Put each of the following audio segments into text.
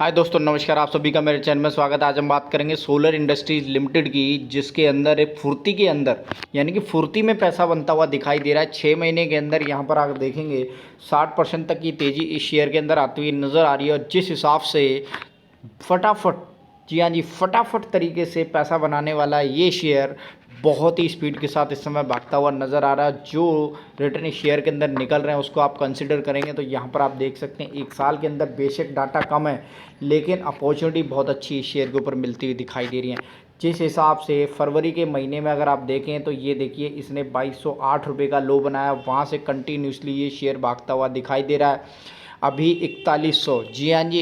हाय दोस्तों, नमस्कार। आप सभी का मेरे चैनल में स्वागत है। आज हम बात करेंगे सोलर इंडस्ट्रीज लिमिटेड की, जिसके अंदर एक फुर्ती के अंदर यानी कि फुर्ती में पैसा बनता हुआ दिखाई दे रहा है। 6 महीने के अंदर यहाँ पर आप देखेंगे 60% तक की तेज़ी इस शेयर के अंदर आती हुई नज़र आ रही है। और जिस हिसाब से फटाफट, जी हाँ जी, फटाफट तरीके से पैसा बनाने वाला ये शेयर बहुत ही स्पीड के साथ इस समय भागता हुआ नज़र आ रहा है। जो रिटर्न इस शेयर के अंदर निकल रहे हैं उसको आप कंसिडर करेंगे तो यहाँ पर आप देख सकते हैं एक साल के अंदर बेशक डाटा कम है, लेकिन अपॉर्चुनिटी बहुत अच्छी इस शेयर के ऊपर मिलती हुई दिखाई दे रही है। जिस हिसाब से फरवरी के महीने में अगर आप देखें तो ये देखिए, इसने 2208 रुपये का लो बनाया, वहाँ से कंटिन्यूसली ये शेयर भागता हुआ दिखाई दे रहा है। अभी 4100, जी हाँ जी,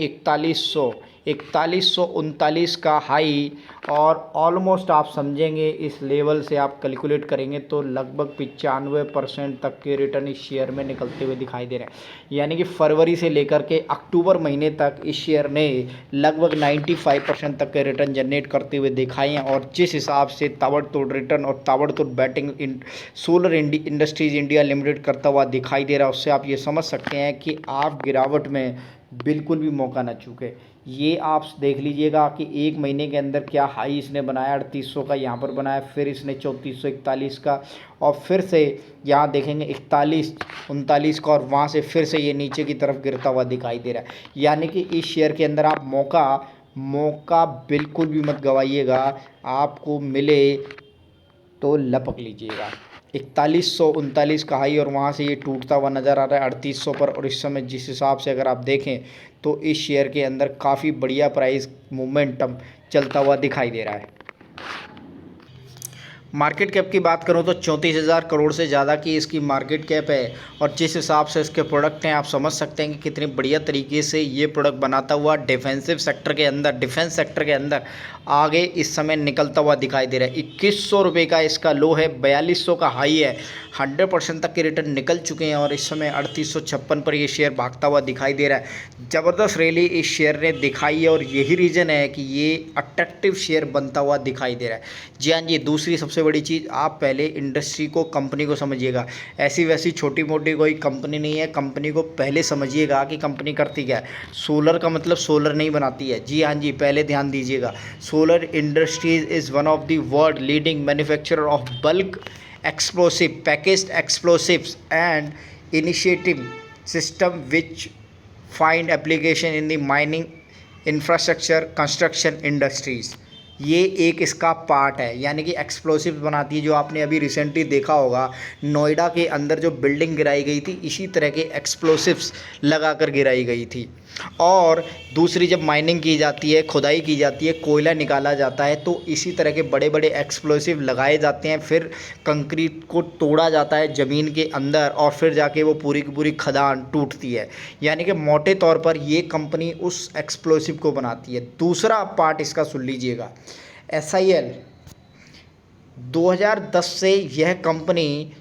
4139 का हाई, और ऑलमोस्ट आप समझेंगे इस लेवल से आप कैलकुलेट करेंगे तो लगभग 95% तक के रिटर्न इस शेयर में निकलते हुए दिखाई दे रहे हैं। यानी कि फरवरी से लेकर के अक्टूबर महीने तक इस शेयर ने लगभग 95% तक के रिटर्न जनरेट करते हुए दिखाए हैं। और जिस हिसाब से ताबड़तोड़ रिटर्न और ताबड़तोड़ batting solar industries India limited करता हुआ दिखाई दे रहा है, उससे आप ये समझ सकते हैं कि आप गिरावट में बिल्कुल भी मौका न चूके। ये आप देख लीजिएगा कि एक महीने के अंदर क्या हाई इसने बनाया, 3800 का यहाँ पर बनाया, फिर इसने 3441 का, और फिर से यहाँ देखेंगे 4139 का, और वहाँ से फिर से ये नीचे की तरफ गिरता हुआ दिखाई दे रहा है। यानी कि इस शेयर के अंदर आप मौका बिल्कुल भी मत गवाइएगा। आपको मिले तो लपक लीजिएगा। 4139 का हाई और वहाँ से ये टूटता हुआ नज़र आ रहा है 3800 पर। और इस समय जिस हिसाब से अगर आप देखें तो इस शेयर के अंदर काफ़ी बढ़िया प्राइस मोमेंटम चलता हुआ दिखाई दे रहा है। मार्केट कैप की बात करूं तो 34,000 करोड़ से ज़्यादा की इसकी मार्केट कैप है। और जिस हिसाब से इसके प्रोडक्ट हैं आप समझ सकते हैं कि कितनी बढ़िया तरीके से ये प्रोडक्ट बनाता हुआ डिफेंस सेक्टर के अंदर आगे इस समय निकलता हुआ दिखाई दे रहा है। 2100 रुपये का इसका लो है, 4200 का हाई है, 100% तक के रिटर्न निकल चुके हैं। और इस समय 3856 पर ये शेयर भागता हुआ दिखाई दे रहा है। ज़बरदस्त रैली इस शेयर ने दिखाई है और यही रीज़न है कि ये अट्रैक्टिव शेयर बनता हुआ दिखाई दे रहा है। जी हाँ जी, दूसरी सबसे बड़ी चीज़, आप पहले इंडस्ट्री को, कंपनी को समझिएगा। ऐसी वैसी छोटी मोटी कोई कंपनी नहीं है, कंपनी को पहले समझिएगा कि कंपनी करती क्या है। सोलर का मतलब सोलर नहीं बनाती है, जी हाँ जी, पहले ध्यान दीजिएगा। Solar industries is one of the world leading manufacturer of bulk explosive packaged explosives and initiative system which find application in the mining infrastructure construction industries। ये एक इसका पार्ट है, यानी कि एक्सप्लोसिव बनाती है। जो आपने अभी रिसेंटली देखा होगा नोएडा के अंदर जो बिल्डिंग गिराई गई थी, इसी तरह के एक्सप्लोसिव्स लगाकर गिराई गई थी। और दूसरी, जब माइनिंग की जाती है, खुदाई की जाती है, कोयला निकाला जाता है, तो इसी तरह के बड़े बड़े एक्सप्लोसिव लगाए जाते हैं। फिर कंक्रीट को तोड़ा जाता है ज़मीन के अंदर और फिर जाके वो पूरी की पूरी खदान टूटती है। यानी कि मोटे तौर पर ये कंपनी उस एक्सप्लोसिव को बनाती है। दूसरा पार्ट इसका सुन लीजिएगा, SIL 2010 से यह कंपनी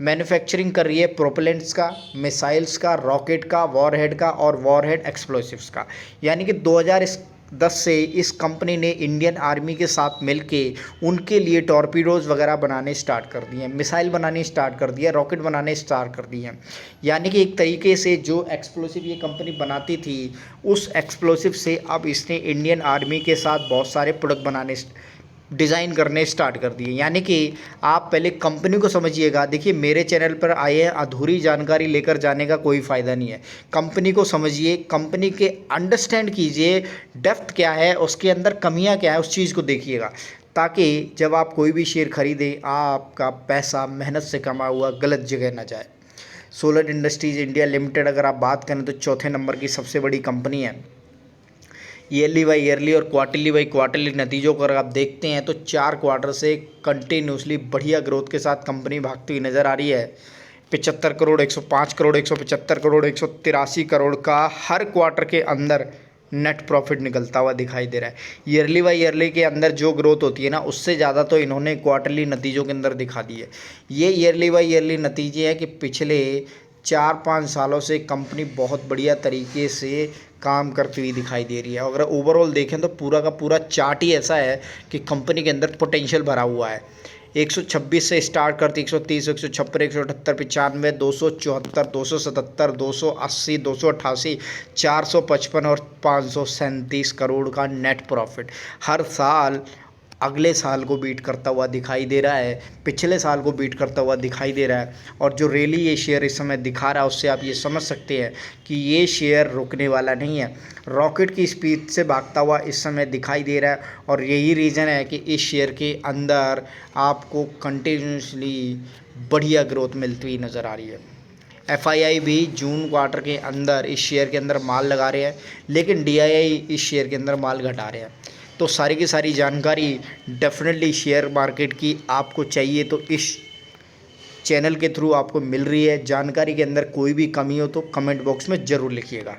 मैन्युफैक्चरिंग कर रही है प्रोपेलेंट्स का, मिसाइल्स का, रॉकेट का, वॉरहेड का और वॉरहेड एक्सप्लोसिव्स का। यानी कि 2010 से इस कंपनी ने इंडियन आर्मी के साथ मिलके उनके लिए टॉर्पीडोज़ वगैरह बनाने स्टार्ट कर दिए हैं, मिसाइल बनाने स्टार्ट कर दिया, रॉकेट बनाने स्टार्ट कर दिए हैं। यानी कि एक तरीके से जो एक्सप्लोसिव ये कंपनी बनाती थी, उस एक्सप्लोसिव से अब इसने इंडियन आर्मी के साथ बहुत सारे प्रोडक्ट बनाने, डिज़ाइन करने स्टार्ट कर दिए। यानी कि आप पहले कंपनी को समझिएगा। देखिए, मेरे चैनल पर आए हैं, अधूरी जानकारी लेकर जाने का कोई फ़ायदा नहीं है। कंपनी को समझिए, कंपनी के अंडरस्टैंड कीजिए, डेप्थ क्या है, उसके अंदर कमियां क्या है, उस चीज़ को देखिएगा, ताकि जब आप कोई भी शेयर खरीदें आपका पैसा मेहनत से कमा हुआ गलत जगह ना जाए। सोलर इंडस्ट्रीज इंडिया लिमिटेड अगर आप बात करें तो चौथे नंबर की सबसे बड़ी कंपनी है। ईयरली बाई ईयरली और क्वार्टरली बाई क्वार्टरली नतीजों को अगर आप देखते हैं तो 4 क्वार्टर से कंटिन्यूसली बढ़िया ग्रोथ के साथ कंपनी भागती हुई नज़र आ रही है। 75 करोड़, 105 करोड़, 175 करोड़, 183 करोड़ का हर क्वार्टर के अंदर नेट प्रॉफिट निकलता हुआ दिखाई दे रहा है। ईयरली बाई ईयरली के अंदर जो ग्रोथ होती है ना, उससे ज़्यादा तो इन्होंने क्वार्टरली नतीजों के अंदर दिखा दी है। ये ईयरली बाई ईयरली नतीजे हैं कि पिछले 4-5 सालों से कंपनी बहुत बढ़िया तरीके से काम करती हुई दिखाई दे रही है। अगर ओवरऑल देखें तो पूरा का पूरा चार्ट ही ऐसा है कि कंपनी के अंदर पोटेंशियल भरा हुआ है। 126 से स्टार्ट करती 130, 156, 178, 95, 274, 277, 280, 288, 455 और 537 करोड़ का नेट प्रॉफिट हर साल अगले साल को बीट करता हुआ दिखाई दे रहा है, पिछले साल को बीट करता हुआ दिखाई दे रहा है। और जो रैली ये शेयर इस समय दिखा रहा है उससे आप ये समझ सकते हैं कि ये शेयर रुकने वाला नहीं है, रॉकेट की स्पीड से भागता हुआ इस समय दिखाई दे रहा है। और यही रीज़न है कि इस शेयर के अंदर आपको कंटिन्यूसली बढ़िया ग्रोथ मिलती हुई नज़र आ रही है। FII भी जून क्वार्टर के अंदर इस शेयर के अंदर माल लगा रहे हैं, लेकिन DII इस शेयर के अंदर माल घटा रहे हैं। तो सारी की सारी जानकारी डेफिनेटली शेयर मार्केट की आपको चाहिए तो इस चैनल के थ्रू आपको मिल रही है। जानकारी के अंदर कोई भी कमी हो तो कमेंट बॉक्स में ज़रूर लिखिएगा।